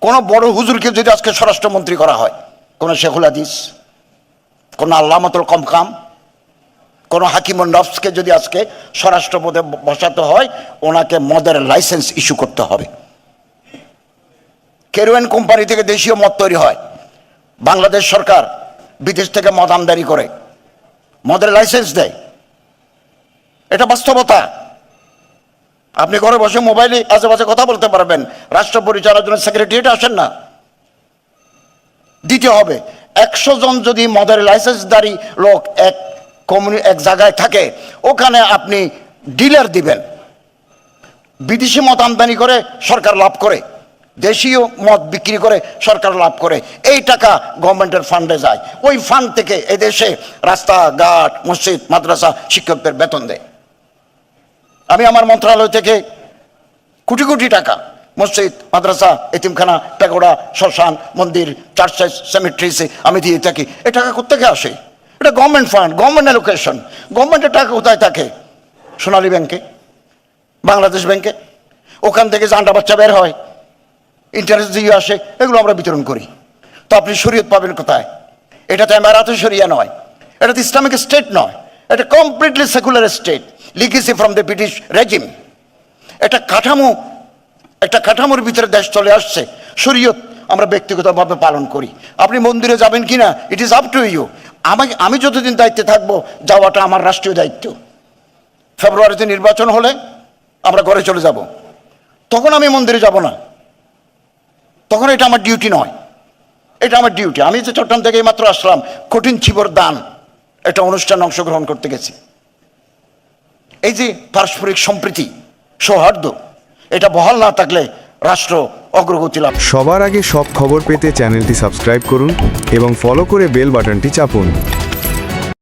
কোনো বড় হুজুরকে যদি আজকে স্বরাষ্ট্রমন্ত্রী করা হয়, কোনো শেখুল হাদিস, কোনো আল্লামাতুল কমকাম, কোনো হাকিমুন নফসকে যদি আজকে স্বরাষ্ট্র পদে বসাতে হয়, ওনাকে মদের লাইসেন্স ইস্যু করতে হবে। কেরোয়েন কোম্পানি থেকে দেশীয় মদ তৈরি হয়, বাংলাদেশ সরকার বিদেশ থেকে মদ আমদানি করে মদের লাইসেন্স দেয়। এটা বাস্তবতা। আপনি ঘরে বসে মোবাইলে আশেপাশে কথা বলতে পারবেন, রাষ্ট্র পরিচালনার জন্য সেক্রেটারিয়েটে আসেন না। দিতে হবে। 100 জন যদি মদের লাইসেন্সধারী লোক এক জায়গায় থাকে, ওখানে আপনি ডিলার দিবেন। বিদেশি মদ আমদানি করে সরকার লাভ করে, দেশীয় মদ বিক্রি করে সরকার লাভ করে। এই টাকা গভর্নমেন্টের ফান্ডে যায়। ওই ফান্ড থেকে এদেশে রাস্তাঘাট, মসজিদ, মাদ্রাসা, শিক্ষকদের বেতন দেয়। আমি আমার মন্ত্রণালয় থেকে কোটি কোটি টাকা মসজিদ, মাদ্রাসা, এতিমখানা, প্যাগোডা, শ্মশান, মন্দির, চার্চেস, সেমেট্রিসে আমি দিয়ে থাকি। এ টাকা কোথেকে আসে? এটা গভর্নমেন্ট ফান্ড, গভর্নমেন্ট অ্যালোকেশন। গভর্নমেন্টের টাকা কোথায় থাকে? সোনালী ব্যাংকে, বাংলাদেশ ব্যাংকে। ওখান থেকে জান্ডা বাচ্চা বের হয়, ইন্টারেস্ট দিয়ে আসে, এগুলো আমরা বিতরণ করি। তো আপনি শরীয়ত পাবেন কোথায়? এটা তো এমারাতে শরিয়া নয়, এটা তো ইসলামিক স্টেট নয়, এটা completely secular state, legacy from the British regime. একটা কাঠামোর ভিতরে দেশ চলে আসছে। শরীয়ত আমরা ব্যক্তিগতভাবে পালন করি। আপনি মন্দিরে যাবেন কিনা, it is up to you. আমি যতদিন দায়িত্বে থাকবো, যাওয়াটা আমার রাষ্ট্রীয় দায়িত্ব। ফেব্রুয়ারিতে নির্বাচন হলে আমরা ঘরে চলে যাব, তখন আমি মন্দিরে যাব না, তখন এটা আমার ডিউটি নয়, এটা আমার ডিউটি। আমি যে চট্টগ্রাম থেকে মাত্র আসলাম, কঠিন চিবর দান একটা অনুষ্ঠানে অংশগ্রহণ করতে গেছি। এই যে পারস্পরিক সম্প্রীতি, সৌহার্দ্য, এটা বহাল না থাকলে রাষ্ট্র অগ্রগতি লাভ। সবার আগে সব খবর পেতে চ্যানেলটি সাবস্ক্রাইব করুন এবং ফলো করে বেল বাটনটি চাপুন।